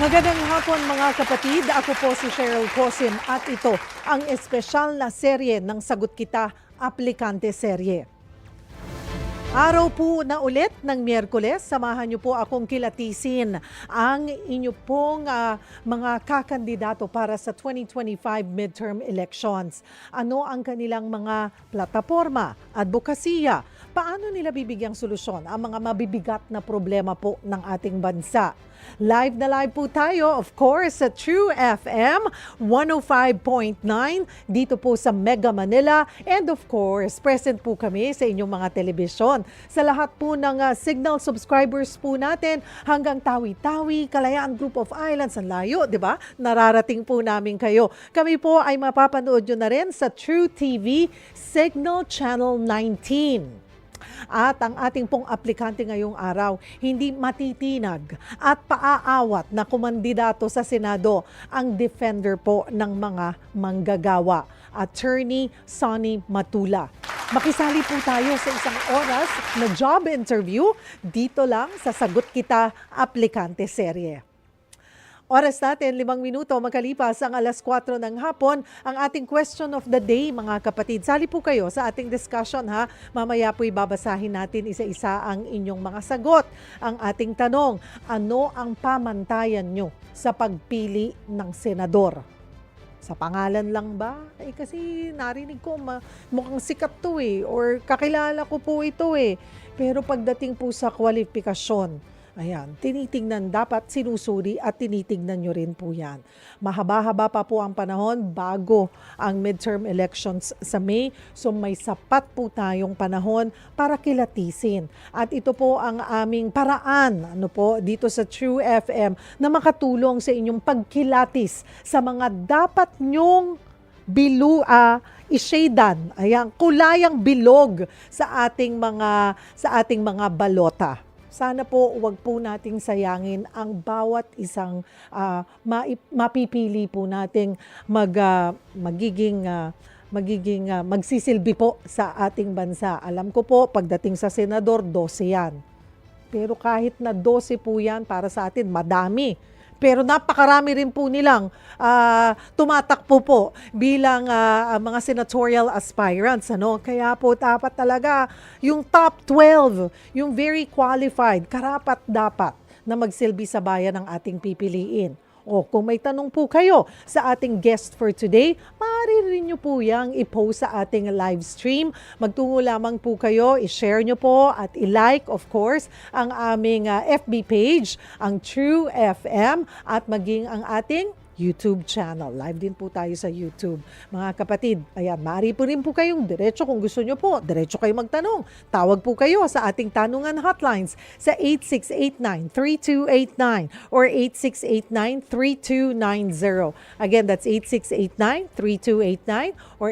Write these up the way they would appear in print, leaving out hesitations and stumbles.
Magandang hapon mga kapatid, ako po si Cheryl Cosim at ito ang espesyal na serye ng Sagot Kita, Aplikante Serye. Araw po na ulit ng Miyerkules, samahan niyo po akong kilatisin ang inyo pong mga kakandidato para sa 2025 midterm elections. Ano ang kanilang mga plataforma, advokasya, paano nila bibigyang solusyon ang mga mabibigat na problema po ng ating bansa. Live na live po tayo, of course, sa True FM 105.9 dito po sa Mega Manila. And of course, present po kami sa inyong mga telebisyon. Sa lahat po ng Signal subscribers po natin hanggang Tawi-Tawi, Kalayaan Group of Islands, ang layo, di ba? Nararating po namin kayo. Kami po ay mapapanood nyo na rin sa True TV Signal Channel 19. At ang ating pong aplikante ngayong araw, hindi matitinag at paaawat na kumandidato sa Senado ang defender po ng mga manggagawa, Attorney Sonny Matula. Makisali po tayo sa isang oras na job interview dito lang sa Sagot Kita Aplikante Serye. Oras natin, 5 minuto makalipas ang alas 4 ng hapon, ang ating question of the day, mga kapatid. Sali po kayo sa ating discussion ha. Mamaya po'y babasahin natin isa-isa ang inyong mga sagot. Ang ating tanong, ano ang pamantayan nyo sa pagpili ng senador? Sa pangalan lang ba? Kasi narinig ko mukhang sikat to or kakilala ko po ito Pero pagdating po sa kwalifikasyon, ayan, tinitingnan, dapat sinusuri at tinitingnan nyo rin po yan. Mahaba-haba pa po ang panahon bago ang midterm elections sa May. So may sapat po tayong panahon para kilatisin. At ito po ang aming paraan dito sa True FM na makatulong sa inyong pagkilatis sa mga dapat nyong isyadan, ayan, kulayang bilog sa ating mga balota. Sana po wag po nating sayangin ang bawat isang mapipili po nating magsisilbi po sa ating bansa. Alam ko po, pagdating sa senador, 12 yan. Pero kahit na 12 po yan, para sa atin, madami. Pero napakarami rin po nilang tumatakbo po bilang mga senatorial aspirants. Kaya po dapat talaga yung top 12, yung very qualified, karapat-dapat na magsilbi sa bayan ng ating pipiliin. Kung may tanong po kayo sa ating guest for today, maaari rin nyo po yang i-post sa ating live stream. Magtungo lamang po kayo, i-share nyo po at i-like, of course, ang aming FB page, ang True FM, at maging ang ating YouTube channel. Live din po tayo sa YouTube. Mga kapatid, ayan, maaari po rin po kayong diretso kung gusto nyo po. Diretso kayo magtanong. Tawag po kayo sa ating tanungan hotlines sa 8689-3289 or 8689-3290. Again, that's 8689-3289 or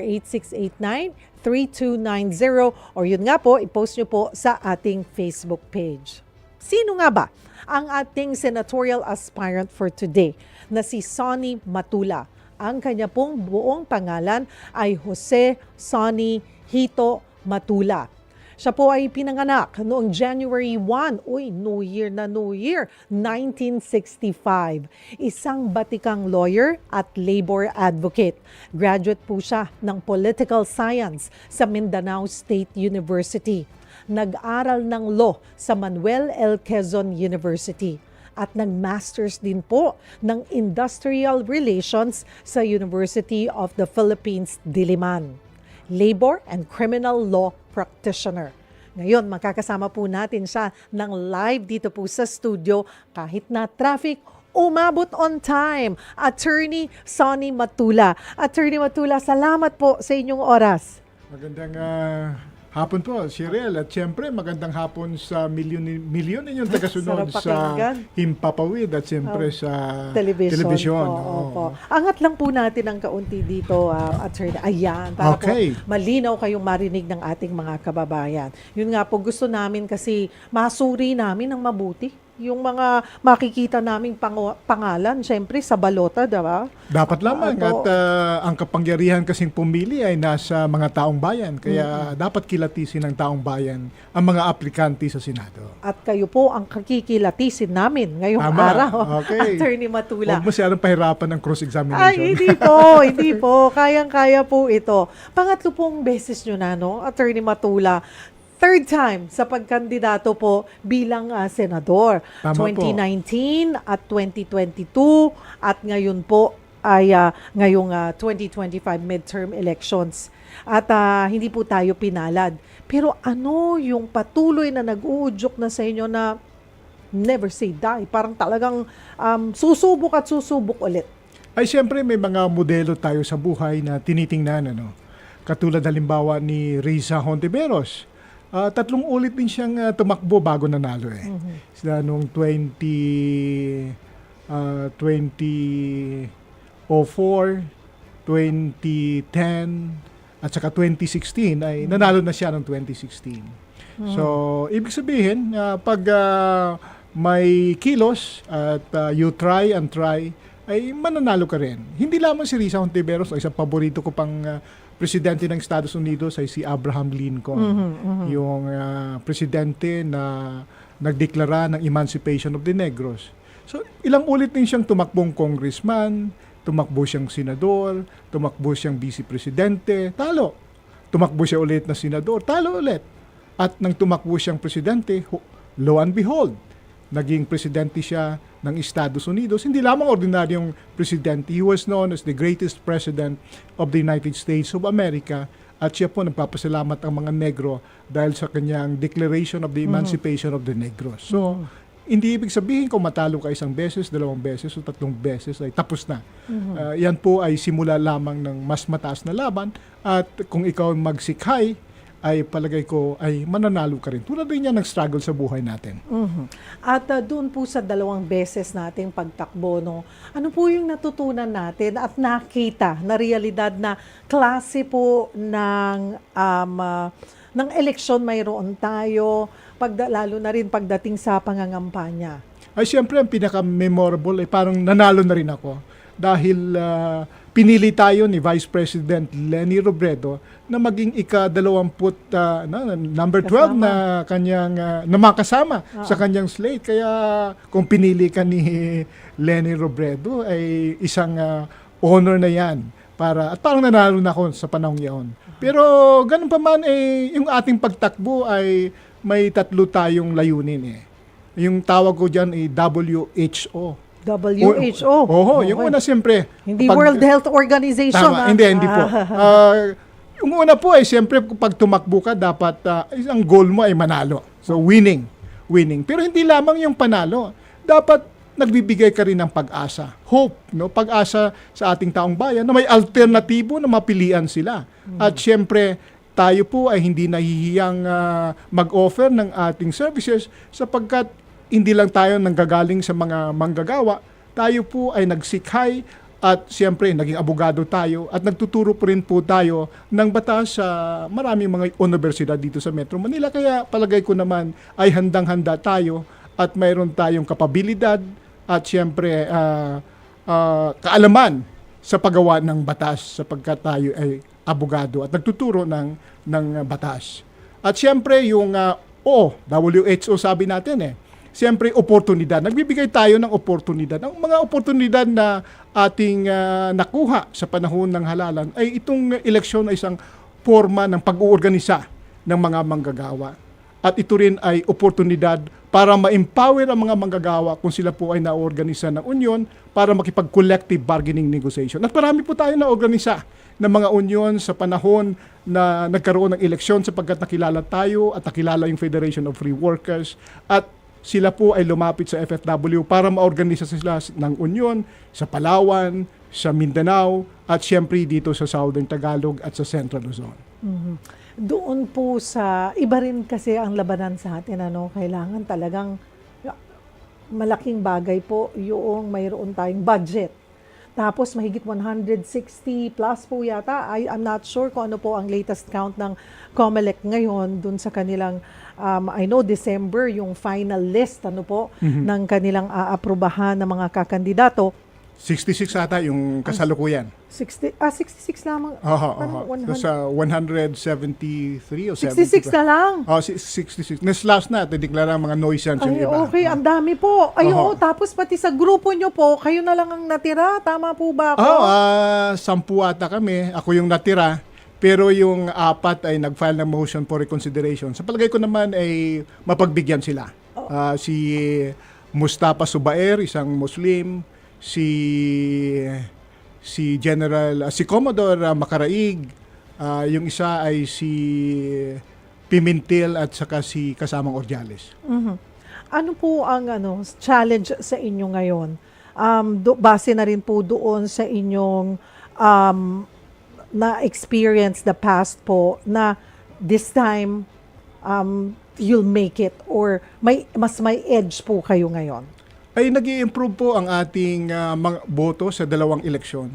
8689-3290 or yun nga po, i-post nyo po sa ating Facebook page. Sino nga ba ang ating senatorial aspirant for today na si Sonny Matula? Ang kanya pong buong pangalan ay Jose Sonny Hito Matula. Siya po ay pinanganak noong January 1, New Year, 1965. Isang batikang lawyer at labor advocate. Graduate po siya ng Political Science sa Mindanao State University. Nag-aral ng law sa Manuel L. Quezon University at nag-masters din po ng Industrial Relations sa University of the Philippines, Diliman. Labor and Criminal Law Practitioner. Ngayon, makakasama po natin siya ng live dito po sa studio kahit na traffic, umabot on time. Attorney Sonny Matula. Attorney Matula, salamat po sa inyong oras. Magandang hapon po, Cheryl. At siyempre, magandang hapon sa milyon ninyong tagasunod sa Himpapawid at siyempre sa telebisyon. Opo. Angat lang po natin ang kaunti dito, Attorney. Ayan, para po malinaw kayong marinig ng ating mga kababayan. Yun nga po, gusto namin kasi masuri namin ng mabuti yung mga makikita naming pangalan, syempre sa balota, diba? Dapat lamang Opo. at ang kapangyarihan kasing pumili ay nasa mga taong bayan. Kaya dapat kilatisin ng taong bayan ang mga aplikante sa Senado. At kayo po ang kakikilatisin namin ngayong Tama. araw, Okay. Attorney Matula. Huwag masyadong pahirapan ng Ay, cross-examination. hindi po. Kayang-kaya po ito. Pangatlo pong beses nyo na, no, Attorney Matula. Third time sa pagkandidato po bilang senador. Tama po. 2019 at 2022 at ngayon po ay ngayong 2025 midterm elections. At hindi po tayo pinalad. Pero ano yung patuloy na nag-uudyok na sa inyo na never say die? Parang talagang susubok at susubok ulit. Ay siyempre may mga modelo tayo sa buhay na tinitingnan. Katulad halimbawa ni Risa Hontiveros. 3 ulit din siyang tumakbo bago nanalo Sila noong 2004, 2010, at saka 2016 ay nanalo na siya noong 2016. So, ibig sabihin, pag may kilos at you try and try, ay mananalo ka rin. Hindi lamang si Risa Hontiveros, isang paborito ko pang presidente ng Estados Unidos ay si Abraham Lincoln. Yung presidente na nagdeklara ng Emancipation of the Negros. So, ilang ulit din siyang tumakbong congressman, tumakbo siyang senador, tumakbo siyang vice-presidente, talo. Tumakbo siya ulit na senador, talo ulit. At nang tumakbo siyang presidente, lo and behold, naging presidente siya ng Estados Unidos. Hindi lamang ordinaryong presidente. He was known as the greatest president of the United States of America. At siya po nagpapasalamat ang mga negro dahil sa kanyang Declaration of the Emancipation of the Negros. So, hindi ibig sabihin kung matalo ka 1 beses, 2 beses, o 3 beses ay tapos na. Yan po ay simula lamang ng mas mataas na laban. At kung ikaw magsikhay, ay palagay ko ay mananalo ka rin. Tulad rin yan ng struggle sa buhay natin. At doon po sa 2 beses nating pagtakbo, no, ano po yung natutunan natin at nakita na realidad na klase po ng eleksyon mayroon tayo, lalo na rin pagdating sa pangangampanya? Ay siyempre ang pinaka-memorable ay parang nanalo na rin ako dahil pinili tayo ni Vice President Leni Robredo na maging number 12 na kanyang na makasama sa kanyang slate. Kaya kung pinili ka ni Leni Robredo ay isang honor na yan at parang nanalo na ako sa panahong iyon. Pero ganun pa man yung ating pagtakbo ay may 3 tayong layunin Yung tawag ko diyan ay WHO. WHO. Yung una siyempre. Hindi World Health Organization. Tama, hindi po. Yung una po ay siyempre pag tumakbo ka, dapat ang goal mo ay manalo. So winning. Pero hindi lamang yung panalo. Dapat nagbibigay ka rin ng pag-asa. Hope, no? Pag-asa sa ating taong bayan na may alternatibo na mapilian sila. At siyempre, tayo po ay hindi nahihiyang mag-offer ng ating services sapagkat hindi lang tayo nanggagaling sa mga manggagawa. Tayo po ay nagsikhay at siyempre naging abogado tayo at nagtuturo po rin po tayo ng batas sa maraming mga universidad dito sa Metro Manila. Kaya palagay ko naman ay handang-handa tayo at mayroon tayong kapabilidad at siyempre kaalaman sa paggawa ng batas sapagkat tayo ay abogado at nagtuturo ng batas. At siyempre yung WHO sabi natin siyempre oportunidad. Nagbibigay tayo ng oportunidad. Ang mga oportunidad na ating nakuha sa panahon ng halalan ay itong eleksyon ay isang forma ng pag-uorganisa ng mga manggagawa. At ito rin ay oportunidad para ma-empower ang mga manggagawa kung sila po ay na-organisa ng union para makipag-collective bargaining negotiation. At marami po tayo na-organisa ng mga union sa panahon na nagkaroon ng eleksyon sapagkat nakilala tayo at nakilala yung Federation of Free Workers at sila po ay lumapit sa FFW para maorganisa sila ng union sa Palawan, sa Mindanao at siyempre dito sa Southern Tagalog at sa Central Luzon. Doon po sa iba rin kasi ang labanan sa atin, kailangan talagang malaking bagay po yung mayroon tayong budget. Tapos mahigit 160 plus po yata. I'm not sure kung ano po ang latest count ng COMELEC ngayon dun sa kanilang I know December yung final list ng kanilang aaprubahan ng mga kakandidato. 66 ata yung kasalukuyan. 66 lamang. Oho, Parang oho. 100. Sa 173 o 66 na lang. Oh, 66. Nes last na, tideklara mga nuisance yung Ay, iba. okay, ang dami po. Ay, Oho. oo, tapos pati sa grupo nyo po, kayo na lang ang natira. Tama po ba ako? 10 ata kami. Ako yung natira. Pero yung 4 ay nag-file ng motion for reconsideration. Sa palagay ko naman ay mapagbigyan sila. Si Mustafa Subair, isang Muslim, si Commodore Macaraig, yung isa ay si Pimentel at saka si kasamang Ordiales. Ano po ang challenge sa inyo ngayon? Base na rin po doon sa inyong na-experience the past po na this time you'll make it or mas may edge po kayo ngayon? Ay nag-i-improve po ang ating mga boto sa dalawang eleksyon.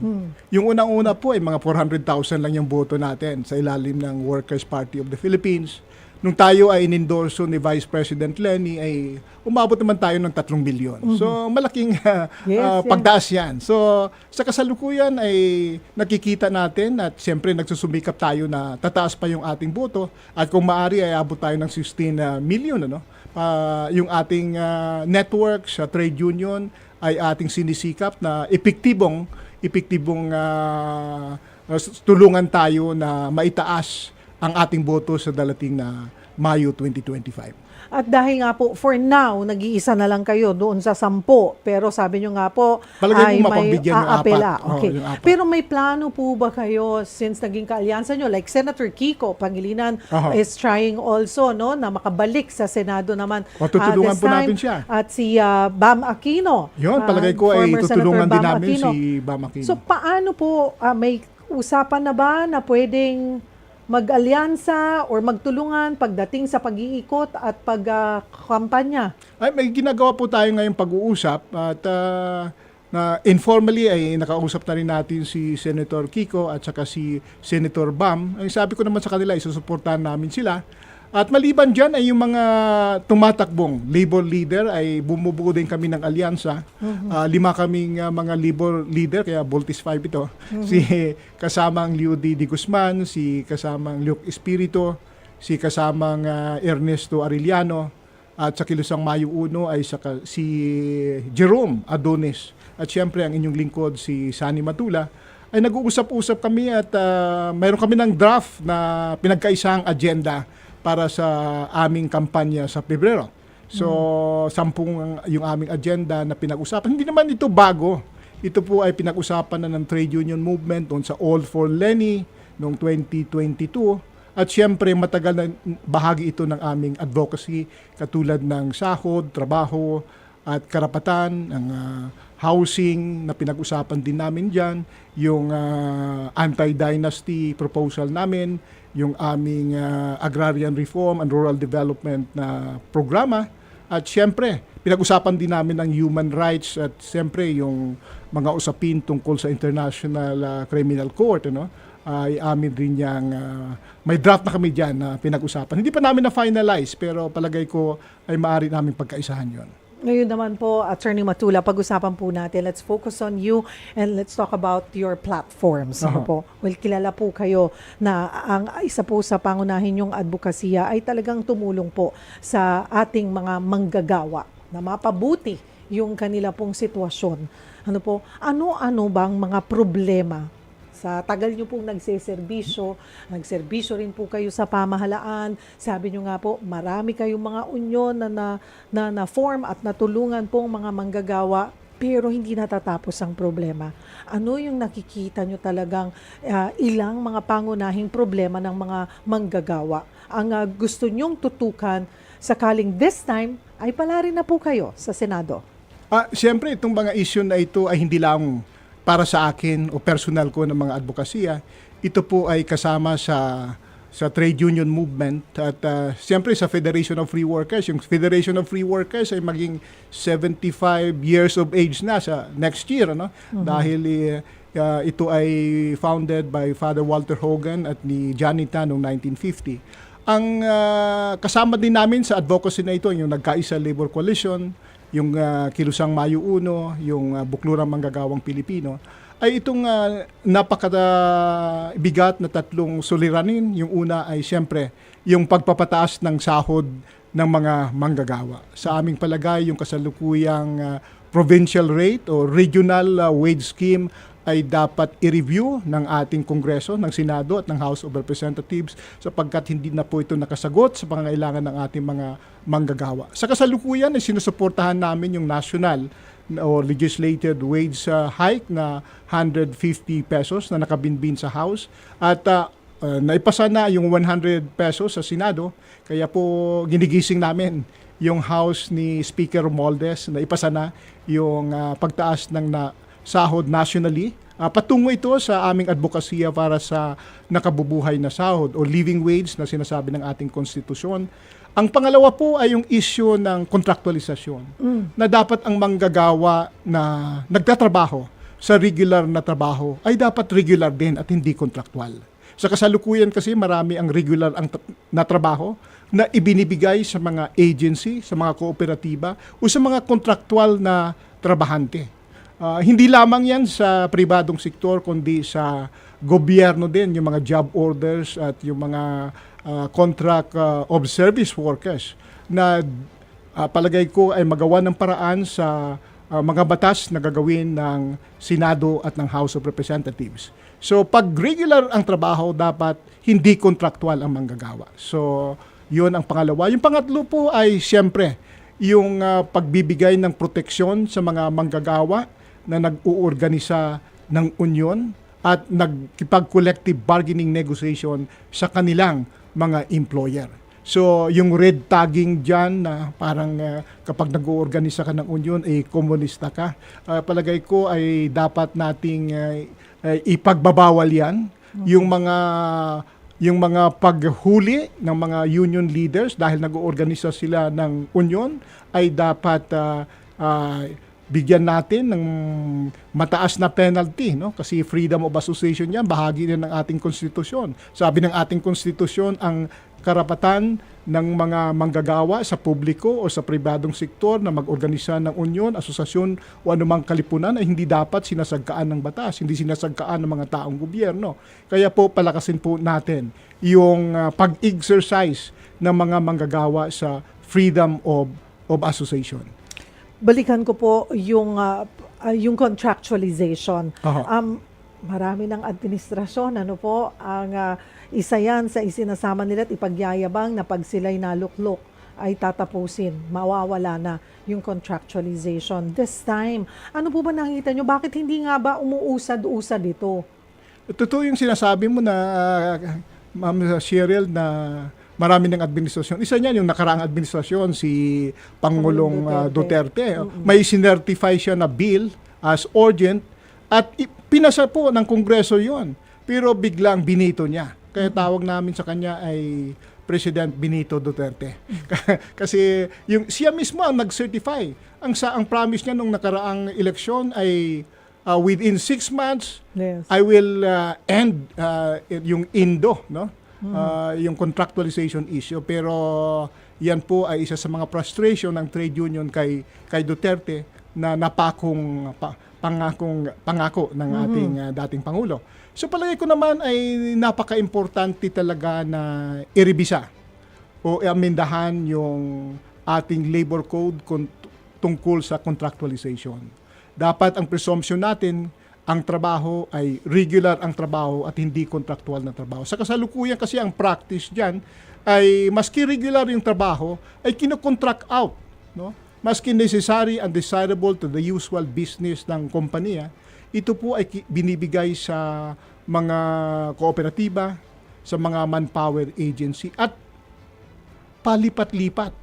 Yung unang-una po ay mga 400,000 lang yung boto natin sa ilalim ng Workers' Party of the Philippines. Nung tayo ay inendorso ni Vice President Leni ay umabot naman tayo ng 3 milyon. So malaking pagtaas yan. So sa kasalukuyan ay nakikita natin at siyempre nagsusumikap tayo na tataas pa yung ating boto at kung maaari ay abot tayo ng 16 million. Yung ating network sa trade union ay ating sinisikap na epektibong tulungan tayo na maitaas ang ating boto sa darating na Mayo 2025. At dahil nga po, for now, nag-iisa na lang kayo doon sa 10. Pero sabi nyo nga po, Palagay ay ko may mapagbigyan yung aapela. 4. Okay. Yung 4. Pero may plano po ba kayo since naging kaalyansa nyo? Like Senator Kiko Pangilinan is trying also na makabalik sa Senado naman. Tutulungan this po time. natin siya. At si Bam Aquino. Yun, palagay ko ay former tutulungan Senator din Bam namin Aquino. si Bam Aquino. So paano po, may usapan na ba na pwedeng mag-alyansa or magtulungan pagdating sa pag-iikot at pagkampanya? Ay, may ginagawa po tayo ngayong pag-uusap at na informally ay nakausap na rin natin si Senator Kiko at saka si Senator Bam. Ang sabi ko naman sa kanila, isusuportahan namin sila. At maliban dyan ay yung mga tumatakbong labor leader ay bumubuo din kami ng alyansa. 5 kaming mga labor leader, kaya Voltis 5 ito. Si kasamang Liudi Di Guzman, si kasamang Luke Espirito, si kasamang Ernesto Arellano, at sa Kilusang Mayo 1 ay si Jerome Adonis. At syempre ang inyong lingkod si Sani Matula. Ay nag-uusap-usap kami at mayroon kami ng draft na pinagkaisang agenda para sa aming kampanya sa Pebrero. So, 10 yung aming agenda na pinag-usapan. Hindi naman ito bago. Ito po ay pinag-usapan na ng trade union movement doon sa All for Leni noong 2022. At siyempre, matagal na bahagi ito ng aming advocacy katulad ng sahod, trabaho, at karapatan, ang housing na pinag-usapan din namin dyan, yung anti-dynasty proposal namin, yung aming agrarian reform and rural development na programa. At siyempre, pinag-usapan din namin ang human rights at siyempre yung mga usapin tungkol sa International Criminal Court. Ay amin rin yung may draft na kami dyan na pinag-usapan. Hindi pa namin na-finalize pero palagay ko ay maaari namin pagkaisahan yon. Ngayon naman po, Attorney Matula, pag-usapan po natin. Let's focus on you and let's talk about your platforms. Po? Well, kilala po kayo na ang isa po sa pangunahin yung advokasya ay talagang tumulong po sa ating mga manggagawa na mapabuti yung kanila pong sitwasyon. Ano-ano bang mga problema? Sa tagal nyo pong nagseserbisyo rin po kayo sa pamahalaan. Sabi nyo nga po, marami kayong mga unyon na form at natulungan pong mga manggagawa, pero hindi natatapos ang problema. Ano yung nakikita nyo talagang ilang mga pangunahing problema ng mga manggagawa? Ang gusto nyong tutukan sakaling this time ay palarin na po kayo sa Senado. Siyempre, itong mga issue na ito ay hindi lang para sa akin o personal ko ng mga advokasya. Ito po ay kasama sa sa trade union movement at siyempre sa Federation of Free Workers. Yung Federation of Free Workers ay maging 75 years of age na sa next year, ano? Dahil ito ay founded by Father Walter Hogan at ni Johnny Tan noong 1950. Ang kasama din namin sa advocacy na ito, yung Nagkaisa Labor Coalition, yung Kilusang Mayo Uno, yung Bukluran Manggagawang Pilipino, ay itong napakabigat na tatlong suliranin. Yung una ay siyempre yung pagpapataas ng sahod ng mga manggagawa. Sa aming palagay, yung kasalukuyang provincial rate o regional wage scheme ay dapat i-review ng ating Kongreso, ng Senado at ng House of Representatives sapagkat hindi na po ito nakasagot sa pangangailangan ng ating mga manggagawa. Sa kasalukuyan ay sinusuportahan namin yung national o legislated wage hike na 150 pesos na nakabinbin sa House at naipasa na yung 100 pesos sa Senado. Kaya po ginigising namin yung House ni Speaker Romualdez na ipasa na yung pagtaas ng sahod nationally. Patungo ito sa aming advokasya para sa nakabubuhay na sahod o living wage na sinasabi ng ating konstitusyon. Ang pangalawa po ay yung issue ng kontraktualisasyon na dapat ang manggagawa na nagtatrabaho sa regular na trabaho ay dapat regular din at hindi kontraktual. Sa kasalukuyan kasi marami ang regular na trabaho na ibinibigay sa mga agency, sa mga kooperatiba o sa mga kontraktual na trabahante. Hindi lamang yan sa pribadong sektor kundi sa gobyerno din, yung mga job orders at yung mga contract of service workers na palagay ko ay magawa ng paraan sa mga batas na gagawin ng Senado at ng House of Representatives. So pag regular ang trabaho, dapat hindi kontraktual ang manggagawa. So yun ang pangalawa. Yung pangatlo po ay siyempre yung pagbibigay ng proteksyon sa mga manggagawa na nag-uorganisa ng union at nagkipag-collective bargaining negotiation sa kanilang mga employer. So, yung red tagging dyan na parang kapag nag-uorganisa ka ng union, komunista ka, palagay ko ay dapat nating ipagbabawal yan. Yung mga paghuli ng mga union leaders dahil nag-uorganisa sila ng union ay dapat bigyan natin ng mataas na penalty, no? Kasi freedom of association yan, bahagi din ng ating konstitusyon. Sabi ng ating konstitusyon, ang karapatan ng mga manggagawa sa publiko o sa pribadong sektor na mag-organisa ng union, asosasyon o anumang kalipunan ay hindi dapat sinasagkaan ng batas, hindi sinasagkaan ng mga taong gobyerno. Kaya po palakasin po natin yung pag-exercise ng mga manggagawa sa freedom of association. Balikan ko po yung contractualization. Marami ng administrasyon, ano po, ang isa yan sa isinasama nila at ipagyayabang na pag sila'y naluklok ay tatapusin, mawawala na yung contractualization. This time, ano po ba nakikita nyo? Bakit hindi nga ba umuusad-usad ito? Totoo yung sinasabi mo na, Ma'am Cheryl, na marami ng administrasyon. Isa niyan yung nakaraang administrasyon, si Pangulong Duterte. May sinertify siya na bill as urgent at pinasa po ng Kongreso yon. Pero biglang binito niya. Kaya tawag namin sa kanya ay President Benito Duterte. Kasi siya mismo ang nag-certify. Ang promise niya nung nakaraang eleksyon ay within 6 months, yes, I will end yung Indo, no? Yung contractualization issue. Pero yan po ay isa sa mga frustration ng trade union kay Duterte na pangako ng ating dating Pangulo. So palagay ko naman ay napaka-importante talaga na irebisa o amendahan yung ating labor code tungkol sa contractualization. Dapat ang presumption natin, ang trabaho ay regular ang trabaho at hindi contractual na trabaho. Sa kasalukuyan kasi ang practice dyan ay maski regular yung trabaho ay kino-contract out, no? Maski necessary and desirable to the usual business ng kompanya, ito po ay binibigay sa mga kooperatiba, sa mga manpower agency at palipat-lipat.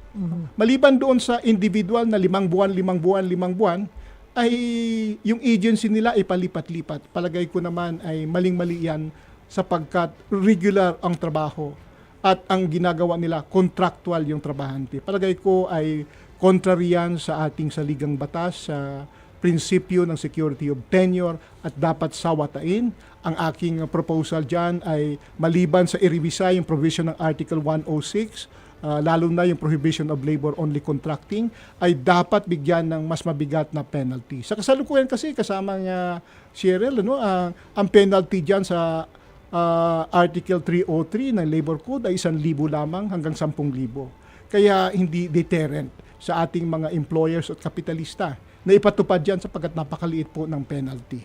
Maliban doon sa individual na 5 buwan, ay yung agency nila ay palipat-lipat. Palagay ko naman ay maling-mali yan sapagkat regular ang trabaho at ang ginagawa nila contractual yung trabahante. Palagay ko ay contrary yan sa ating saligang batas sa prinsipyo ng security of tenure at dapat sawatain. Ang aking proposal dyan ay maliban sa i-revisa yung provision ng Article 106, lalo na yung prohibition of labor-only contracting, ay dapat bigyan ng mas mabigat na penalty. Sa kasalukuyan kasi, kasama niya Cheryl, ang penalty dyan sa Article 303 ng Labor Code ay 1,000 lamang hanggang 10,000. Kaya hindi deterrent sa ating mga employers at kapitalista na ipatupad yan sapagkat napakaliit po ng penalty.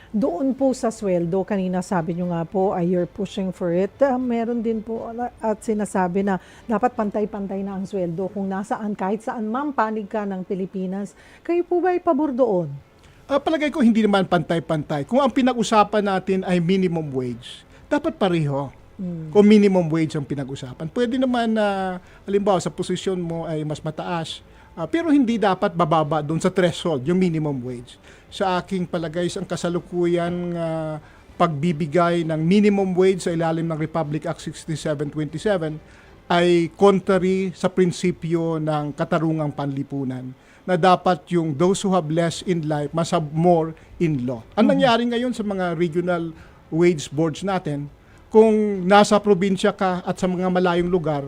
Doon po sa sweldo, kanina sabi nyo nga po, you're pushing for it. Meron din po at sinasabi na dapat pantay-pantay na ang sweldo kung nasaan, kahit saan man panig ka ng Pilipinas. Kayo po ba ay pabor doon? Palagay ko hindi naman pantay-pantay. Kung ang pinag-usapan natin ay minimum wage, dapat pareho. Kung minimum wage ang pinag-usapan. Pwede naman na, halimbawa, sa posisyon mo ay mas mataas, pero hindi dapat bababa doon sa threshold, yung minimum wage. Sa aking palagay, ang kasalukuyan pagbibigay ng minimum wage sa ilalim ng Republic Act 6727 ay contrary sa prinsipyo ng katarungang panlipunan na dapat yung those who have less in life must have more in law. Ang nangyari ngayon sa mga regional wage boards natin, kung nasa probinsya ka at sa mga malayong lugar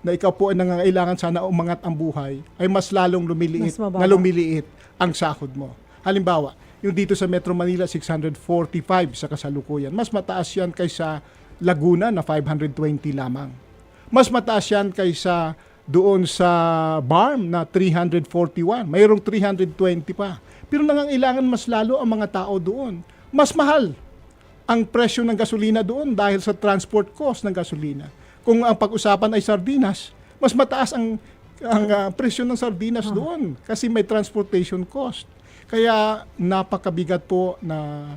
na ikaw po ay nangangailangan sana umangat ang buhay, ay mas lalong lumiliit ang sahod mo. Halimbawa, yung dito sa Metro Manila, 645 sa kasalukuyan. Mas mataas yan kaysa Laguna na 520 lamang. Mas mataas yan kaysa doon sa BARM na 341. Mayroong 320 pa. Pero nangangailangan mas lalo ang mga tao doon. Mas mahal ang presyo ng gasolina doon dahil sa transport cost ng gasolina. Kung ang pag-usapan ay sardinas, mas mataas ang presyo ng sardinas doon kasi may transportation cost. Kaya napakabigat po na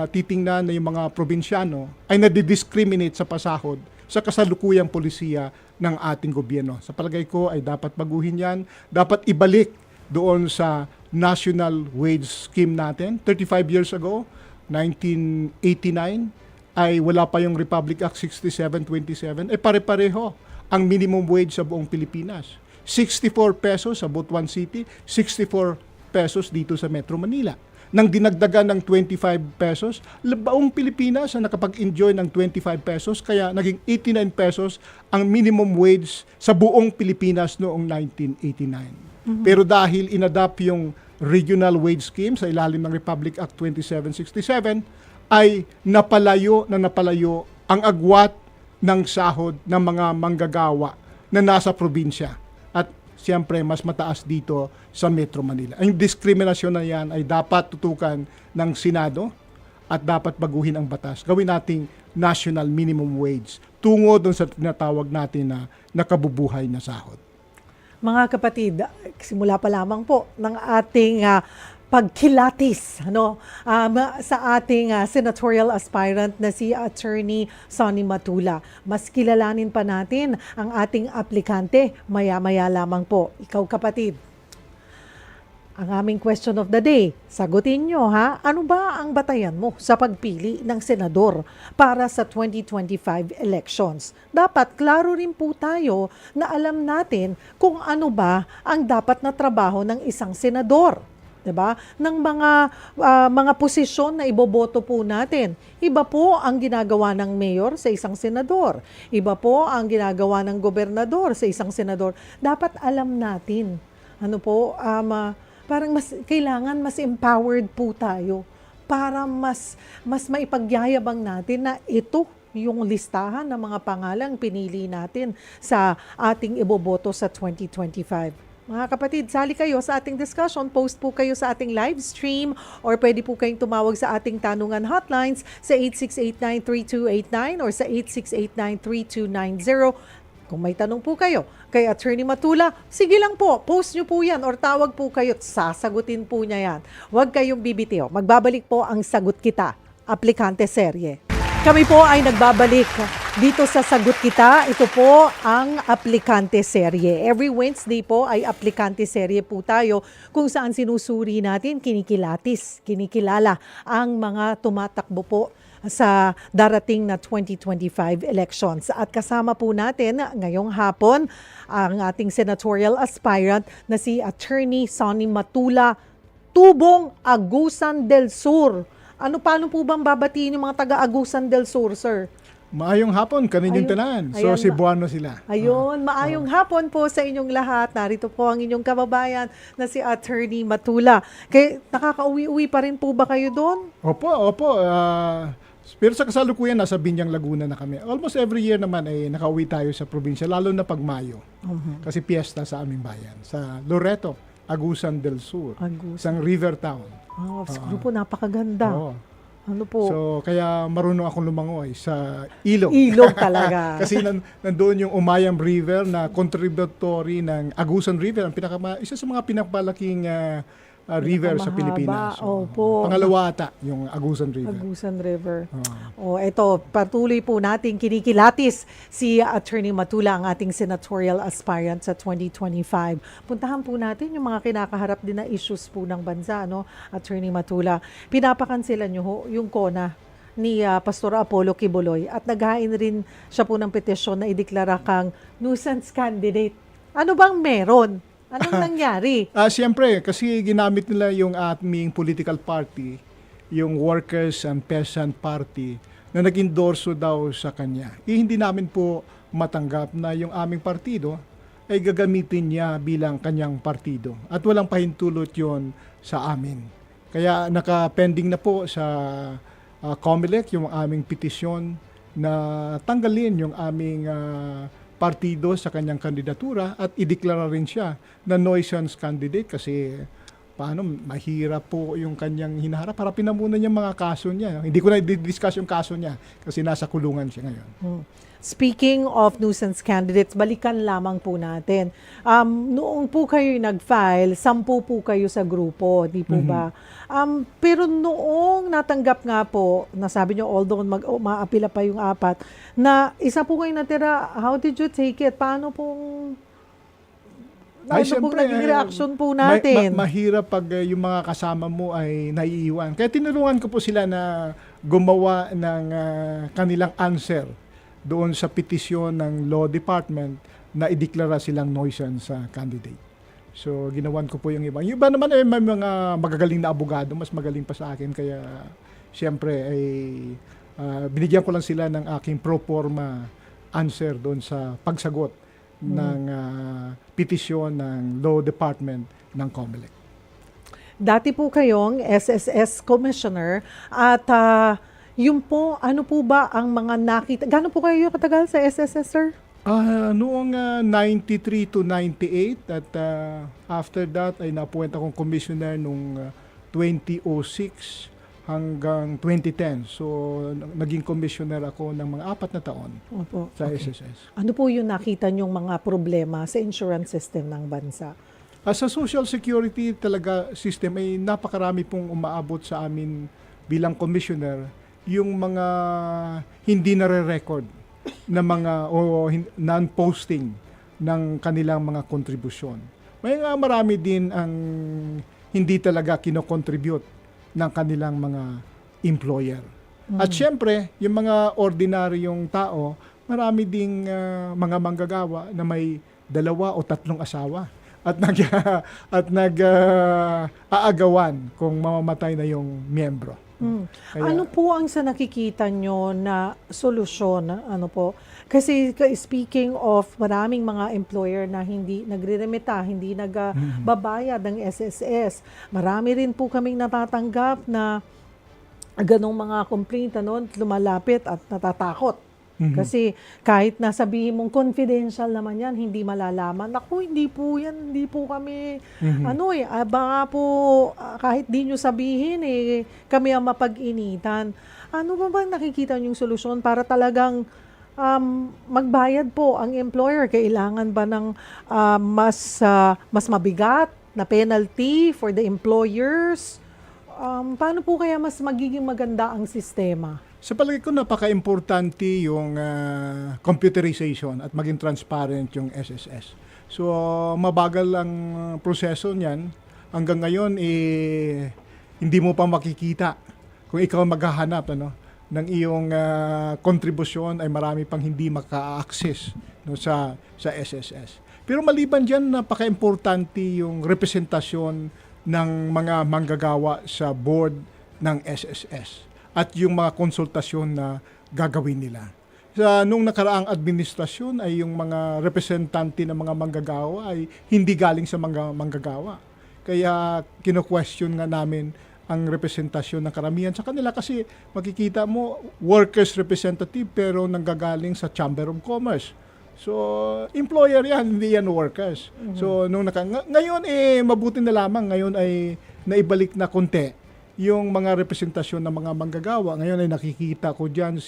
titingnan na yung mga probinsyano ay nadidiscriminate sa pasahod sa kasalukuyang polisiya ng ating gobyerno. Sa palagay ko ay dapat baguhin yan, dapat ibalik doon sa national wage scheme natin. 35 years ago, 1989, ay wala pa yung Republic Act 6727, pare-pareho ang minimum wage sa buong Pilipinas. 64 pesos sa Butuan City, 64 pesos dito sa Metro Manila. Nang dinagdagan ng 25 pesos, buong Pilipinas na nakapag-enjoy ng 25 pesos, kaya naging 89 pesos ang minimum wage sa buong Pilipinas noong 1989. Pero dahil inadapt yung regional wage scheme sa ilalim ng Republic Act 2767, ay napalayo ang agwat ng sahod ng mga manggagawa na nasa probinsya. At siyempre, mas mataas dito sa Metro Manila. Ang diskriminasyon na yan ay dapat tutukan ng Senado at dapat baguhin ang batas. Gawin nating national minimum wage tungo doon sa tinatawag natin na nakabubuhay na sahod. Mga kapatid, simula pa lamang po ng ating pagkilatis sa ating senatorial aspirant na si Attorney Sonny Matula. Mas kilalanin pa natin ang ating aplikante maya-maya lamang po. Ikaw kapatid, ang aming question of the day, sagutin nyo ha, ano ba ang batayan mo sa pagpili ng senador para sa 2025 elections? Dapat klaro rin po tayo na alam natin kung ano ba ang dapat na trabaho ng isang senador. 'Di ba? Ng mga posisyon na iboboto po natin. Iba po ang ginagawa ng mayor sa isang senador. Iba po ang ginagawa ng gobernador sa isang senador. Dapat alam natin. Parang kailangan mas empowered po tayo para mas maipagyayabang natin na ito yung listahan ng mga pangalang pinili natin sa ating iboboto sa 2025. Mga kapatid, sali kayo sa ating discussion. Post po kayo sa ating live stream or pwede po kayong tumawag sa ating tanungan hotlines sa 8689-3289 or sa 8689-3290. Kung may tanong po kayo kay Attorney Matula, sige lang po, post nyo po yan or tawag po kayo at sasagutin po niya yan. Huwag kayong bibitiw. Magbabalik po ang Sagot Kita, Aplikante Serye. Kami po ay nagbabalik dito sa Sagot Kita. Ito po ang Aplikante Serye. Every Wednesday po ay Aplikante Serye po tayo kung saan sinusuri natin, kinikilala ang mga tumatakbo po sa darating na 2025 elections. At kasama po natin ngayong hapon ang ating senatorial aspirant na si Attorney Sonny Matula, Tubong, Agusan del Sur. Paano po bang babatiin yung mga taga-Agusan del Sur, sir? Maayong hapon, kaninyong Ayun. tanan. So, Ayan, Cebuano sila. Ayun, maayong hapon po sa inyong lahat. Narito po ang inyong kababayan na si Attorney Matula. Nakakauwi-uwi pa rin po ba kayo doon? Opo. Pero sa kasalukuyan, nasa Binyang Laguna na kami. Almost every year naman ay nakauwi tayo sa probinsya, lalo na pag Mayo. Kasi piyesta sa aming bayan. Sa Loreto, Agusan del Sur. Agusan. Isang river town. Siguro po napakaganda. Oo. Ano po? So, kaya marunong akong lumangoy sa ilog. Ilog talaga. Kasi nandoon yung Umayam River na contributory ng Agusan River, ang isa sa mga pinakapalaking river sa Pinakamahaba, Pilipinas. So, opo. pangalawa ata yung Agusan River. Agusan River. Oo. Ito, patuloy po nating kinikilatis si Attorney Matula, ang ating senatorial aspirant sa 2025. Puntahan po natin yung mga kinakaharap din na issues po ng bansa, no? Attorney Matula. Pinapakansilan nyo ho yung kona ni Pastor Apollo Kibuloy at naghain rin siya po ng petisyon na ideklara kang nuisance candidate. Ano bang meron? Anong nangyari? Siyempre, kasi ginamit nila yung aming political party, yung Workers and Peasant Party, na nag-endorso daw sa kanya. Hindi namin po matanggap na yung aming partido ay gagamitin niya bilang kanyang partido. At walang pahintulot yon sa amin. Kaya naka-pending na po sa COMELEC yung aming petisyon na tanggalin yung aming partido sa kanyang kandidatura at ideklara rin siya na nuisance candidate kasi mahirap po yung kanyang hinaharap. Harapin na muna niya mga kaso niya. Hindi ko na i-discuss yung kaso niya kasi nasa kulungan siya ngayon. Speaking of nuisance candidates, balikan lamang po natin. Noong po kayo nag-file, 10 po kayo sa grupo, di po ba? Pero noong natanggap nga po, nasabi nyo, although maapila pa yung 4, na isa po kayo natira, how did you take it? Paano pong naging reaction po natin? Mahirap pag yung mga kasama mo ay naiiwan. Kaya tinulungan ko po sila na gumawa ng kanilang answer doon sa petisyon ng Law Department na ideklara silang nuisance candidate. So, ginawan ko po yung iba. Yung iba naman ay may mga magagaling na abogado, mas magaling pa sa akin. Kaya, siyempre, ay binigyan ko lang sila ng aking pro forma answer doon sa pagsagot ng petisyon ng Law Department ng COMELEC. Dati po kayong SSS Commissioner at yun po, ano po ba ang mga nakita? Gano'n po kayo katagal sa SSS, sir? Noong 93 to 98 at after that ay na-appoint akong commissioner noong 2006 hanggang 2010. So naging commissioner ako ng mga 4 na taon sa SSS. Ano po yung nakita nyong mga problema sa insurance system ng bansa? Sa social security talaga system ay napakarami pong umaabot sa amin bilang commissioner yung mga hindi nare-record na mga non-posting ng kanilang mga kontribusyon. May marami din ang hindi talaga kino-contribute ng kanilang mga employer. At syempre, yung mga ordinaryong tao, marami ding mga manggagawa na may 2 o 3 asawa at aagawan kung mamamatay na yung miyembro. Kaya, ano po ang sa nakikita nyo na solusyon? Ano po? Kasi speaking of maraming mga employer na hindi nagre-remita, hindi nagbabayad ng SSS, marami rin po kaming natatanggap na ganong mga complaint lumalapit at natatakot. Kasi kahit nasabihin mong confidential naman yan, hindi malalaman. Naku, hindi po yan, hindi po kami, baka po kahit di nyo sabihin, kami ang mapag-initan. Ano ba bang nakikita nyong solusyon para talagang magbayad po ang employer? Kailangan ba ng mas mabigat na penalty for the employers? Paano po kaya mas magiging maganda ang sistema? Sa palagay ko, napaka-importante yung computerization at maging transparent yung SSS. So, mabagal ang proseso niyan. Hanggang ngayon, hindi mo pa makikita kung ikaw maghahanap ng iyong kontribusyon ay marami pang hindi maka-access no, sa SSS. Pero maliban dyan, napaka-importante yung representasyon ng mga manggagawa sa board ng SSS at yung mga konsultasyon na gagawin nila. Nung nakaraang administrasyon ay yung mga representante ng mga manggagawa ay hindi galing sa mga manggagawa. Kaya kino-question nga namin ang representasyon ng karamihan sa kanila kasi makikita mo workers representative pero nanggagaling sa Chamber of Commerce. So employer yan, hindi yan workers. So ngayon mabuti na lamang ngayon ay naibalik na konti yung mga representasyon ng mga manggagawa. Ngayon ay nakikita ko diyan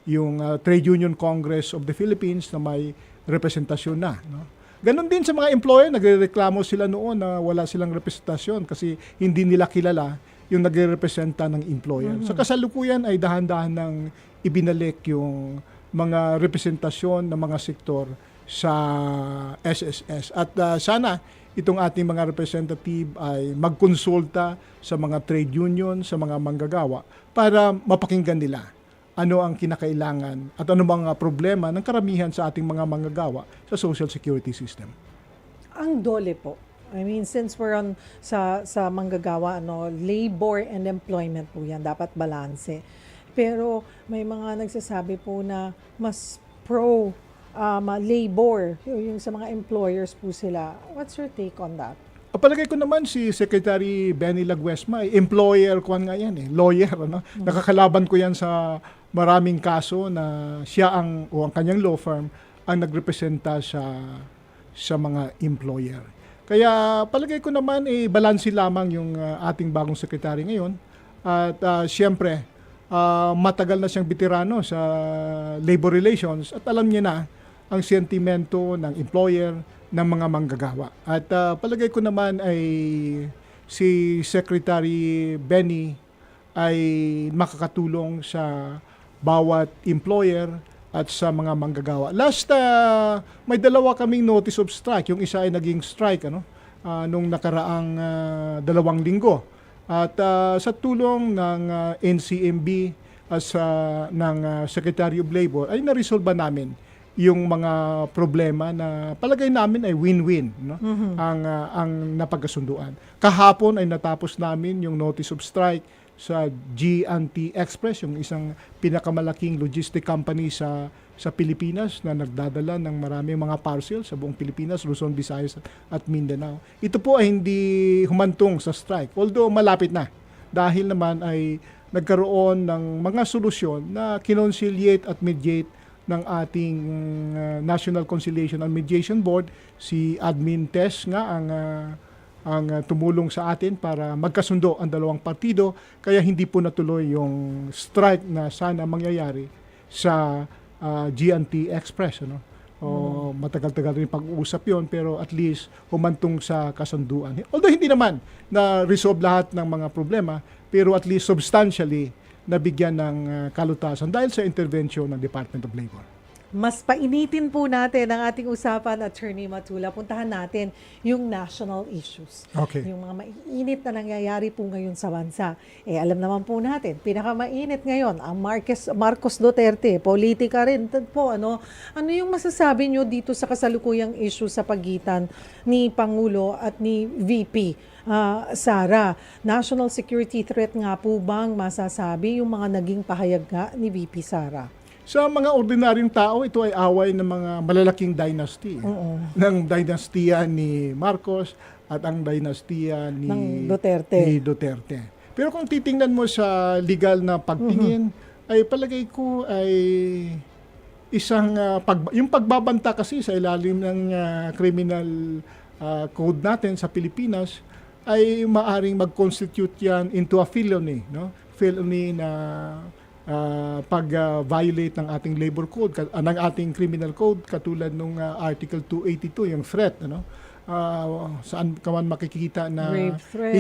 yung Trade Union Congress of the Philippines na may representasyon na, no? Ganon din sa mga employer, nagrereklamo sila noon na wala silang representasyon kasi hindi nila kilala yung nagrerepresenta ng employer. Sa kasalukuyan ay dahan-dahan nang ibinalik yung mga representasyon ng mga sektor sa SSS. At sana itong ating mga representative ay magkonsulta sa mga trade union, sa mga manggagawa para mapakinggan nila ano ang kinakailangan at ano mga problema ng karamihan sa ating mga manggagawa sa social security system. Ang dole po. I mean, since we're on sa manggagawa, labor and employment po yan, dapat balanse. Pero may mga nagsasabi po na mas pro labor, yung sa mga employers po sila. What's your take on that? Palagay ko naman si Secretary Benny Laguesma, employer ko nga yan, lawyer. Nakakalaban ko yan sa maraming kaso na siya ang kanyang law firm ang nagrepresenta sa mga employer. Kaya palagay ko naman balanse lamang yung ating bagong secretary ngayon. At siyempre, matagal na siyang veterano sa labor relations at alam niya na ang sentimento ng employer, ng mga manggagawa. At palagay ko naman ay si Secretary Benny ay makakatulong sa bawat employer at sa mga manggagawa. Last, may dalawa kaming notice of strike. Yung isa ay naging strike nung nakaraang 2 linggo. At sa tulong ng NCMB as ng Secretary of Labor ay naresolba namin yung mga problema na palagay namin ay win-win, no? Ang napagkasunduan. Kahapon ay natapos namin yung notice of strike sa G&T Express, yung isang pinakamalaking logistic company sa Pilipinas na nagdadala ng maraming mga parcel sa buong Pilipinas, Luzon, Visayas at Mindanao. Ito po ay hindi humantong sa strike, although malapit na. Dahil naman ay nagkaroon ng mga solusyon na kinonsiliate at mediate ng ating National Conciliation and Mediation Board. Si Admin Tess nga ang tumulong sa atin para magkasundo ang dalawang partido, kaya hindi po natuloy yung strike na sana mangyayari sa G&T Express. Matagal-tagal rin pag-uusap yon, pero at least humantong sa kasunduan. Although hindi naman na-resolve lahat ng mga problema, pero at least substantially nabigyan ng kalutasan dahil sa intervention ng Department of Labor. Mas painitin po natin ang ating usapan, Attorney Matula. Puntahan natin yung national issues. Okay. Yung mga mainit na nangyayari po ngayon sa bansa. Alam naman po natin, pinakamainit ngayon, ang Marcos Duterte, politika rin po. Ano yung masasabi nyo dito sa kasalukuyang issue sa pagitan ni Pangulo at ni VP Sara? National security threat nga po bang masasabi yung mga naging pahayag nga ni VP Sara? Sa mga ordinaryong tao, ito ay away ng mga malalaking dynasty. Ng dynastiya ni Marcos at ang dynastiya ni Duterte. Pero kung titingnan mo sa legal na pagtingin, ay palagay ko ay isang yung pagbabanta kasi sa ilalim ng criminal code natin sa Pilipinas ay maaring mag-constitute yan into a felony, no? Felony na pag-violate ng ating labor code, ng ating criminal code, katulad nung Article 282, yung threat, saan ka man makikita na threat,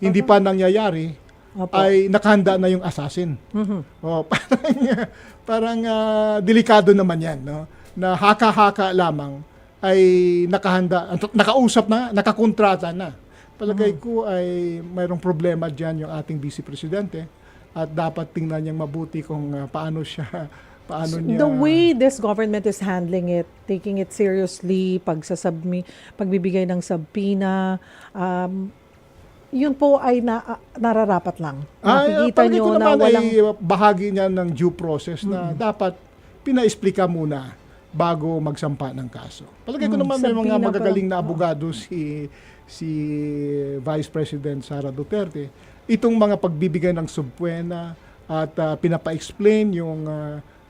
hindi pa nangyayari, ay nakahanda na yung assassin. Parang delikado naman yan, no? Na haka-haka lamang ay nakahanda, nakausap na, nakakontrata na. Palagay ko ay mayroong problema dyan yung ating Vice Presidente at dapat tingnan niyang mabuti kung paano niya. The way this government is handling it, taking it seriously, pagbibigay ng subpoena, yun po ay nararapat lang. Nakikita palagay nyo ko na naman walang... ay bahagi niya ng due process na dapat pinaexplika muna bago magsampa ng kaso. Palagay ko naman may mga Sabina pa. magagaling na abogado si Vice President Sara Duterte. Itong mga pagbibigay ng subpoena at pinapa-explain yung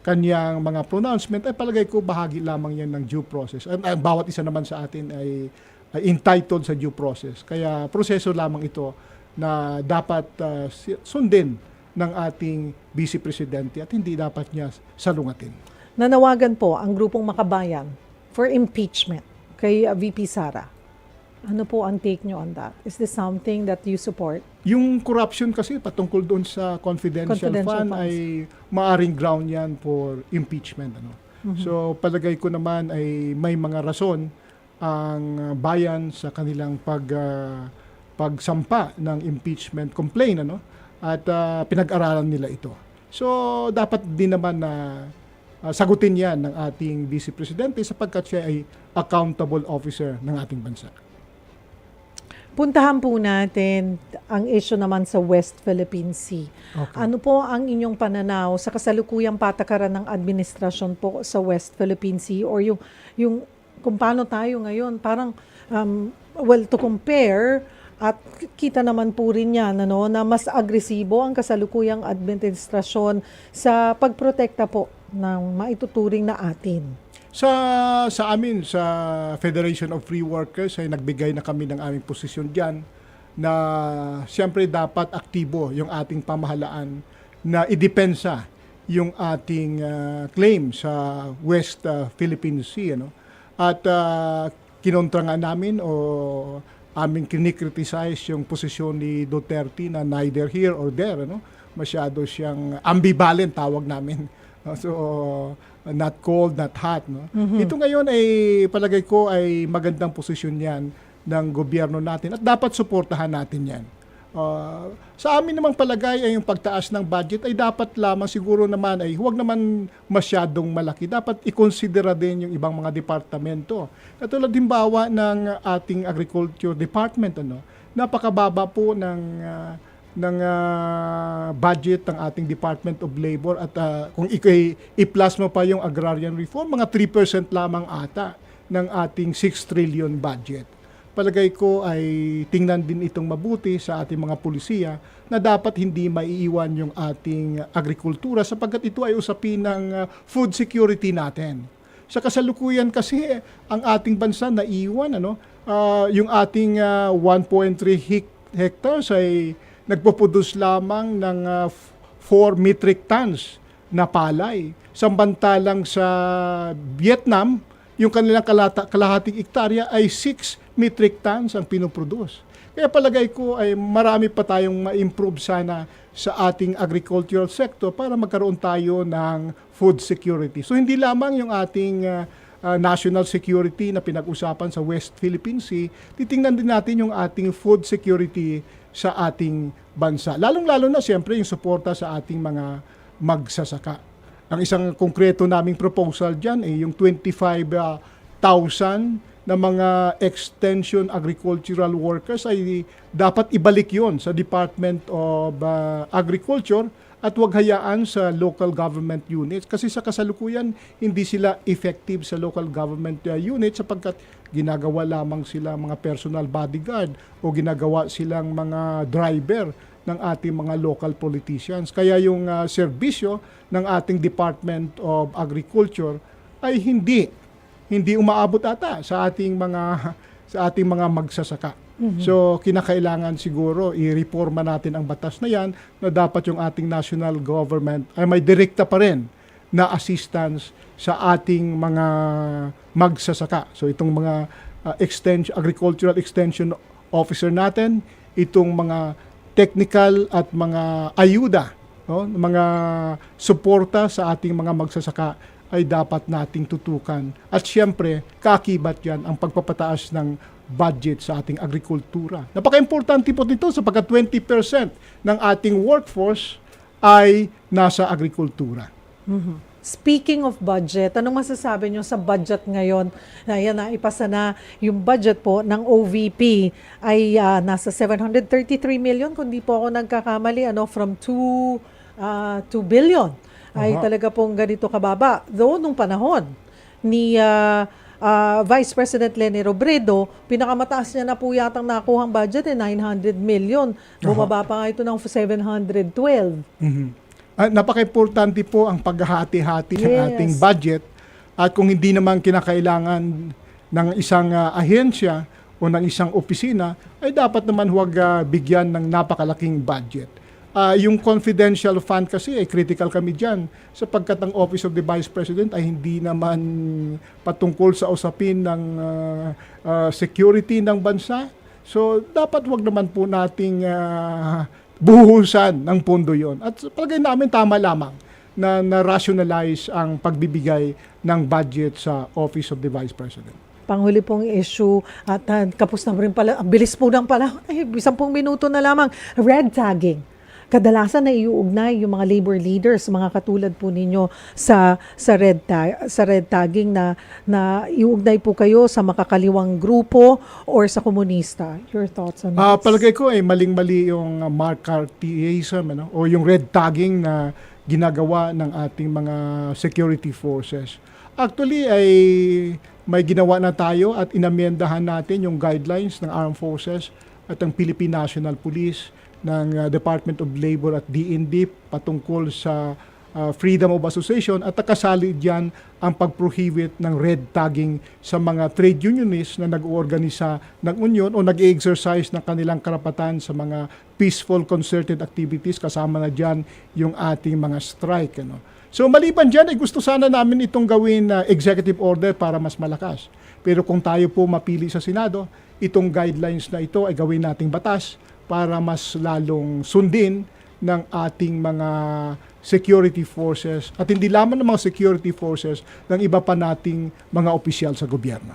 kanyang mga pronouncement, ay palagay ko bahagi lamang yan ng due process. Ang bawat isa naman sa atin ay entitled sa due process. Kaya proseso lamang ito na dapat sundin ng ating Vice Presidente at hindi dapat niya salungatin. Nanawagan po ang grupong Makabayan for impeachment kay VP Sara. Ano po ang take nyo on that? Is this something that you support? Yung corruption kasi patungkol doon sa confidential fund funds. ay maaring ground yan for impeachment. So palagay ko naman ay may mga rason ang bayan sa kanilang pagsampa ng impeachment complaint at pinag-aralan nila ito. So dapat din naman na sagutin yan ng ating Vice Presidente sapagkat siya ay accountable officer ng ating bansa. Puntahan po natin ang issue naman sa West Philippine Sea. Okay. Ano po ang inyong pananaw sa kasalukuyang patakaran ng administrasyon po sa West Philippine Sea or yung kung paano tayo ngayon? Parang, to compare, at kita naman po rin yan, na mas agresibo ang kasalukuyang administrasyon sa pagprotekta po ng maituturing na atin. Sa amin, sa Federation of Free Workers, ay nagbigay na kami ng aming posisyon diyan na siyempre dapat aktibo yung ating pamahalaan na idepensa yung ating claim sa West Philippine Sea. At kinontra nga namin o aming kinikriticize yung posisyon ni Duterte na neither here or there. Masyado siyang ambivalent tawag namin. So, not cold, not hot. Ito ngayon ay palagay ko ay magandang posisyon yan ng gobyerno natin at dapat suportahan natin yan. Sa amin namang palagay ay yung pagtaas ng budget ay dapat lamang siguro naman ay huwag naman masyadong malaki. Dapat ikonsidera din yung ibang mga departamento. Katulad halimbawa ng ating Agriculture Department. Napakababa po ng budget ng ating Department of Labor at kung i-plus mo pa yung agrarian reform, mga 3% lamang ata ng ating 6 trillion budget. Palagay ko ay tingnan din itong mabuti sa ating mga pulisiya na dapat hindi maiiwan yung ating agrikultura sapagkat ito ay usapin ng food security natin. Sa kasalukuyan kasi ang ating bansa naiiwan, yung ating 1.3 hectares ay nagpo-produce lamang ng 4 metric tons na palay. Samantalang sa Vietnam, yung kanilang kalahating ektarya ay 6 metric tons ang pinoproduce. Kaya palagay ko ay marami pa tayong ma-improve sana sa ating agricultural sector para magkaroon tayo ng food security. So hindi lamang yung ating national security na pinag-usapan sa West Philippine Sea, titingnan din natin yung ating food security sa ating bansa. Lalong-lalo na siyempre yung suporta sa ating mga magsasaka. Ang isang konkreto naming proposal dyan ay yung 25,000 na mga extension agricultural workers ay dapat ibalik yon sa Department of Agriculture at huwag hayaan sa local government units kasi sa kasalukuyan hindi sila effective sa local government units sapagkat ginagawa lamang sila mga personal bodyguard o ginagawa silang mga driver ng ating mga local politicians. Kaya yung serbisyo ng ating Department of Agriculture ay hindi umaabot ata sa ating mga magsasaka. So kinakailangan siguro i-reforma natin ang batas na yan na dapat yung ating national government ay may direkta pa rin na assistance sa ating mga magsasaka. So itong mga agricultural extension officer natin, itong mga technical at mga ayuda, mga suporta sa ating mga magsasaka ay dapat nating tutukan. At siyempre, kaakibat yan ang pagpapataas ng budget sa ating agrikultura. Napaka-importante po nito sapagkat 20% ng ating workforce ay nasa agrikultura. Speaking of budget, anong masasabi nyo sa budget ngayon? Ayan na, ipasa na yung budget po ng OVP ay nasa 733 million, kung di po ako nagkakamali, from 2 billion. Ay talaga pong ganito kababa. Though, nung panahon ni Vice President Leni Robredo, pinakamataas niya na po yatang nakuhang budget 900 million. Bumaba pa nga ito ng 712. Napaka-importante po ang paghahati-hati ng ating budget, at kung hindi naman kinakailangan ng isang ahensya o ng isang opisina, ay dapat naman huwag bigyan ng napakalaking budget. Yung confidential fund kasi ay critical kami dyan, sapagkat ang Office of the Vice President ay hindi naman patungkol sa usapin ng security ng bansa. So dapat wag naman po nating buhusan ng pondo yon. At palagay namin tama lamang na rationalize ang pagbibigay ng budget sa Office of the Vice President. Panghuli pong issue at kapos na rin pala, ang bilis po ng pala, 10 minuto na lamang, red tagging. Kadalasan na iuugnay yung mga labor leaders, mga katulad po ninyo sa red tagging na iuugnay po kayo sa makakaliwang grupo or sa komunista. Your thoughts on this? Palagay ko ay maling-mali yung McCarthyism, o yung red tagging na ginagawa ng ating mga security forces. Actually ay may ginawa na tayo at inamyendahan natin yung guidelines ng Armed Forces at ng Philippine National Police, ng Department of Labor at DND patungkol sa freedom of association, at nakasali diyan ang pag-prohibit ng red tagging sa mga trade unionists na nag-oorganisa ng union o nag-exercise ng kanilang karapatan sa mga peaceful concerted activities, kasama na diyan yung ating mga strike. So maliban diyan ay gusto sana namin itong gawin executive order para mas malakas. Pero kung tayo po mapili sa Senado, itong guidelines na ito ay gawin nating batas para mas lalong sundin ng ating mga security forces, at hindi lamang ng mga security forces, ng iba pa nating mga opisyal sa gobyerno.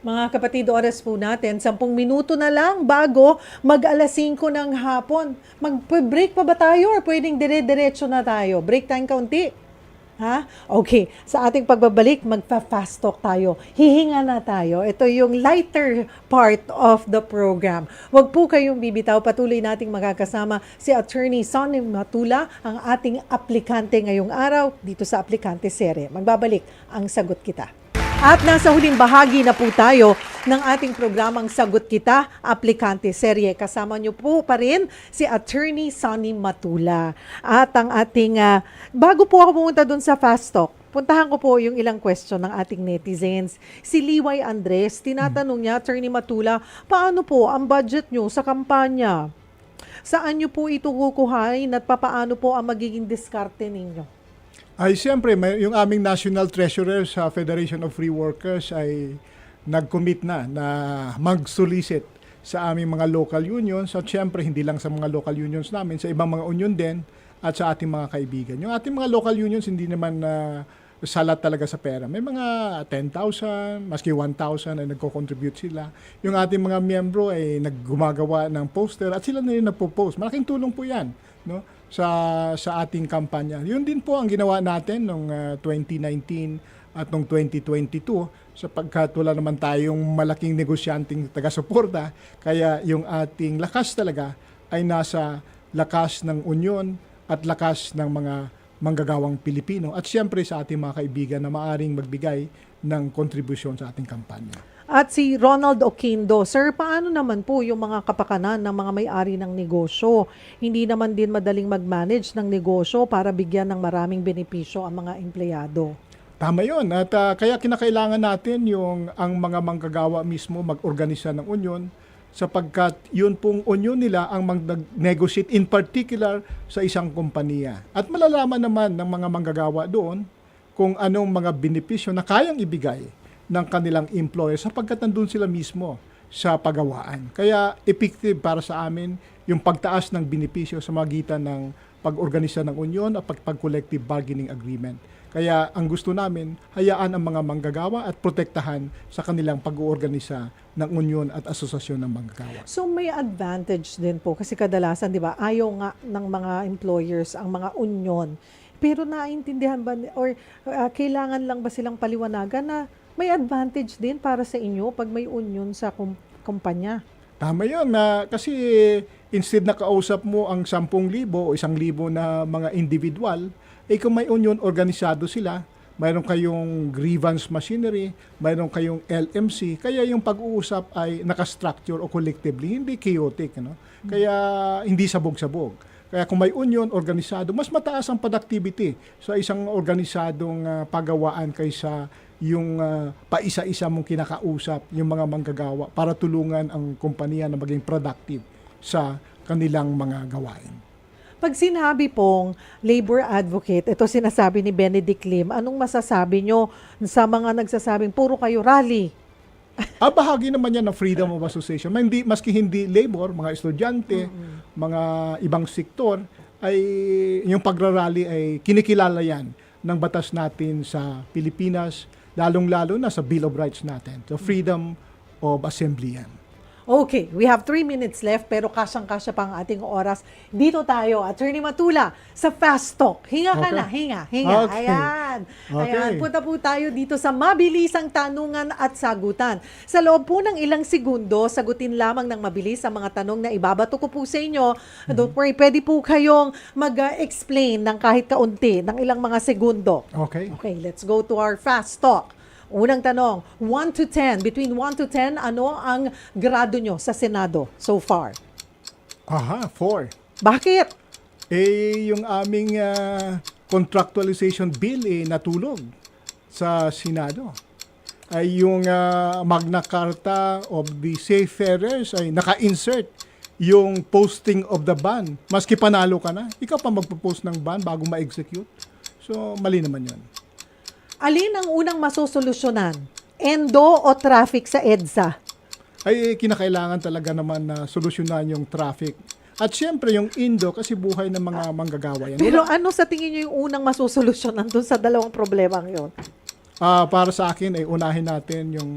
Mga kapatid, oras po natin, 10 minuto na lang bago mag-alas 5 ng hapon. Mag-break pa ba tayo or pwedeng dire-diretso na tayo? Break time kaunti? Ha? Okay. Sa ating pagbabalik, magpa-fast talk tayo. Hihinga na tayo. Ito yung lighter part of the program. Huwag po kayong bibitaw. Patuloy nating magkakasama si Attorney Sonny Matula, ang ating aplikante ngayong araw dito sa Aplikante Serye. Magbabalik ang Sagot Kita. At nasa huling bahagi na po tayo ng ating programang Sagot Kita, Aplikante Serye. Kasama niyo po pa rin si Attorney Sonny Matula. At ang ating, bago po ako pumunta dun sa Fast Talk, puntahan ko po yung ilang question ng ating netizens. Si Liway Andres, tinatanong niya, Attorney Matula, paano po ang budget niyo sa kampanya? Saan niyo po ito kukuhain at papaano po ang magiging diskarte ninyo? Ay siyempre, yung aming National Treasurer sa Federation of Free Workers ay nag-commit na mag-solicit sa aming mga local unions, at siyempre hindi lang sa mga local unions namin, sa ibang mga union din at sa ating mga kaibigan. Yung ating mga local unions hindi naman salat talaga sa pera. May mga 10,000, maski 1,000 ay nagko-contribute sila. Yung ating mga miyembro ay naggumagawa ng poster at sila na rin nagpo-post. Malaking tulong po yan, no? Sa ating kampanya. Yun din po ang ginawa natin noong 2019 at noong 2022, sapagkat wala naman tayong malaking negosyanteng taga-suporta, kaya yung ating lakas talaga ay nasa lakas ng union at lakas ng mga manggagawang Pilipino, at siyempre sa ating mga kaibigan na maaring magbigay ng kontribusyon sa ating kampanya. At si Ronald Oquindo, Sir, paano naman po yung mga kapakanan ng mga may-ari ng negosyo? Hindi naman din madaling mag-manage ng negosyo para bigyan ng maraming benepisyo ang mga empleyado. Tama yun. At kaya kinakailangan natin ang mga manggagawa mismo mag-organisa ng union, sapagkat yun pong union nila ang mag-negotiate in particular sa isang kompanya. At malalaman naman ng mga manggagawa doon kung anong mga benepisyo na kayang ibigay ng kanilang employer, sapagkat nandun sila mismo sa pagawaan. Kaya effective para sa amin yung pagtaas ng benepisyo sa magitan ng pag-organisa ng union at pag-collective bargaining agreement. Kaya ang gusto namin, hayaan ang mga manggagawa at protektahan sa kanilang pag-oorganisa ng union at asosasyon ng manggagawa. So may advantage din po kasi kadalasan 'di ba ayaw nga ng mga employers ang mga union. Pero naiintindihan ba or kailangan lang ba silang paliwanagan na may advantage din para sa inyo pag may union sa kumpanya? Tama yun, kasi instead na kausap mo ang 10,000 o 1,000 na mga individual, kung may union, organisado sila, mayroon kayong grievance machinery, mayroon kayong LMC, kaya yung pag-uusap ay nakastructure o collectively, hindi chaotic. Ano? Kaya hindi sabog-sabog. Kaya kung may union, organisado, mas mataas ang productivity sa isang organisadong pagawaan kaysa yung paisa-isa mong kinakausap yung mga manggagawa para tulungan ang kumpanya na maging productive sa kanilang mga gawain. Pag sinabi pong labor advocate, ito sinasabi ni Benedict Lim, anong masasabi nyo sa mga nagsasabing puro kayo rally? Bahagi naman yan ng freedom of association. Maski hindi labor, mga estudyante, mga ibang sektor, ay yung pagrarally ay kinikilala yan ng batas natin sa Pilipinas, lalong-lalo na sa Bill of Rights natin. So freedom of assembly yan. Okay, we have 3 minutes left pero kasyang-kasya pa ang ating oras. Dito tayo, Attorney Matula, sa Fast Talk. Hinga ka na, hinga. Okay. Ayan. Okay. Ayan, punta po tayo dito sa mabilisang tanungan at sagutan. Sa loob po ng ilang segundo, sagutin lamang ng mabilis ang mga tanong na ibabato ko po sa inyo. Don't worry, pwede po kayong mag-explain ng kahit kaunti ng ilang mga segundo. Okay. Okay, let's go to our Fast Talk. Unang tanong, 1 to 10, between 1 to 10, ano ang grado nyo sa Senado so far? 4. Bakit? Yung aming contractualization bill natulog sa Senado. Ay yung Magna Carta of the Seafarers ay naka-insert yung posting of the ban. Maski panalo ka na, ikaw pa magpo-post ng ban bago ma-execute. So, mali naman yun. Alin ang unang masosolusyonan? Endo o traffic sa EDSA? Ay kinakailangan talaga naman na solusyonan yung traffic. At syempre yung Indo kasi buhay ng mga manggagawa yan. Pero ano sa tingin nyo yung unang masosolusyonan dun sa dalawang problemang yun? Para sa akin ay unahin natin yung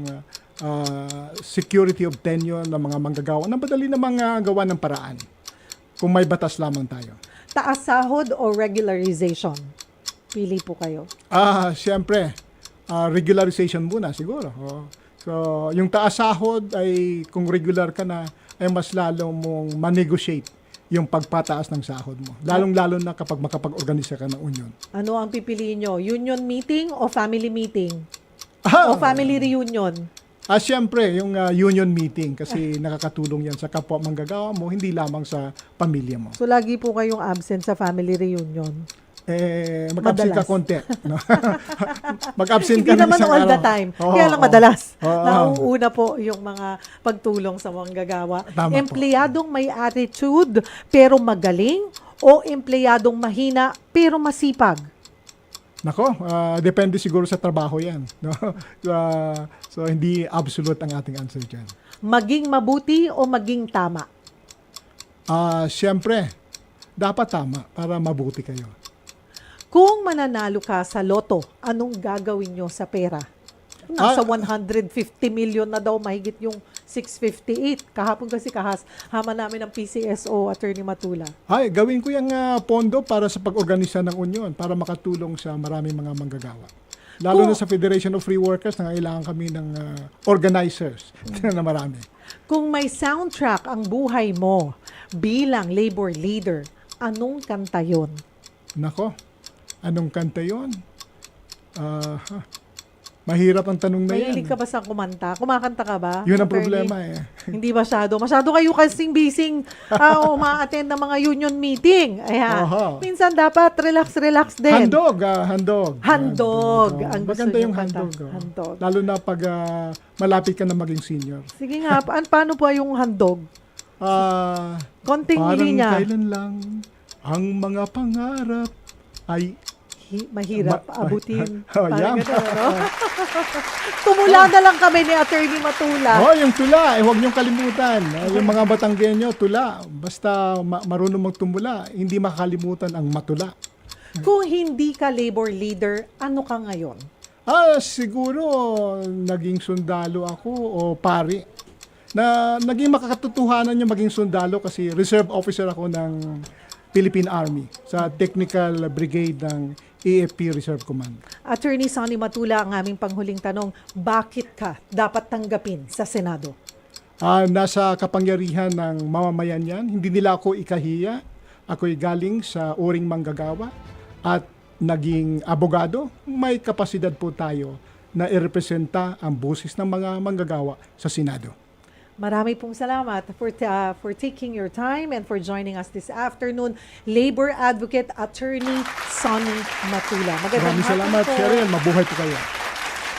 security of tenure ng mga manggagawa na madali na mga gawa ng paraan. Kung may batas lamang tayo. Taas sahod o regularization? Pili po kayo. Siyempre, regularization muna siguro. So, yung taas sahod ay kung regular ka na, ay mas lalo mong ma-negotiate yung pagpataas ng sahod mo. Lalong-lalo na kapag makapag-organisa ka ng union. Ano ang pipiliin nyo? Union meeting o family meeting? O family reunion? Siyempre, yung union meeting kasi nakakatulong yan sa kapwa manggagawa mo, hindi lamang sa pamilya mo. So, lagi po kayong absent sa family reunion? Mag-absent ka konti. No? Mag-absent Hindi ka ng naman isang all the araw. time. Kaya lang madalas. Oo. Nauuna po yung mga pagtulong sa mga gagawa. Tama po. Empleyadong may attitude pero magaling o empleyadong mahina pero masipag? Nako, depende siguro sa trabaho yan. No? So, hindi absolute ang ating answer dyan. Maging mabuti o maging tama? Siyempre, dapat tama para mabuti kayo. Kung mananalo ka sa loto, anong gagawin nyo sa pera? Nasa 150 million na daw, mahigit yung 658. Kahapon kasi hama namin ng PCSO, Attorney Matula. Gawin ko yung pondo para sa pag-organisa ng union para makatulong sa maraming mga manggagawa. Lalo na sa Federation of Free Workers, nangailangan kami ng organizers na marami. Kung may soundtrack ang buhay mo bilang labor leader, anong kanta yun? Nako, anong kanta yun? Mahirap ang tanong na yan. Mahilig ka ba sa kumanta? Kumakanta ka ba? Yun ang Attorney? problema Hindi masyado. Masyado kayo kasing bising uma-attend ng mga union meeting. Ayan. Oho. Minsan dapat relax din. Handog. Handog. Ang gusto Maganda yung niyong kanta. handog. Handog. Lalo na pag malapit ka na maging senior. Sige nga, paano po yung handog? Konting Parang linya. kailan lang ang mga pangarap ay mahirap abutin. Oh, Parang yan. ganun, no? Tumula na lang kami ni Attorney Matula. Oh, yung tula, huwag niyong kalimutan. Yung mga Batanggenyo, tula. Basta marunong magtumula, hindi makakalimutan ang matula. Kung hindi ka labor leader, ano ka ngayon? Siguro naging sundalo ako o pari. Naging makakatotohanan yung maging sundalo kasi reserve officer ako ng Philippine Army sa Technical Brigade ng AFP Reserve Command. Attorney Sonny Matula, ang aming panghuling tanong, bakit ka dapat tanggapin sa Senado? Nasa kapangyarihan ng mamamayan yan. Hindi nila ako ikahiya. Ako'y galing sa uring manggagawa at naging abogado. May kapasidad po tayo na irepresenta ang boses ng mga manggagawa sa Senado. Marami pong salamat for taking your time and for joining us this afternoon. Labor Advocate Attorney Sonny Matula. Maraming salamat, po. Cheryl. Mabuhay po kayo.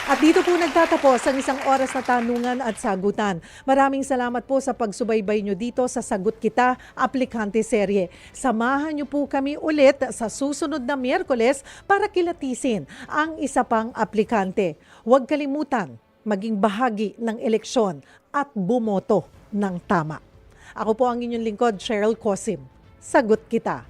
At dito po nagtatapos ang isang oras na tanungan at sagutan. Maraming salamat po sa pagsubaybay nyo dito sa Sagot Kita, Aplikante Serye. Samahan nyo po kami ulit sa susunod na Miyerkules para kilatisin ang isa pang aplikante. Huwag kalimutan maging bahagi ng eleksyon at bumoto ng tama. Ako po ang inyong lingkod, Cheryl Cosim. Sagot Kita.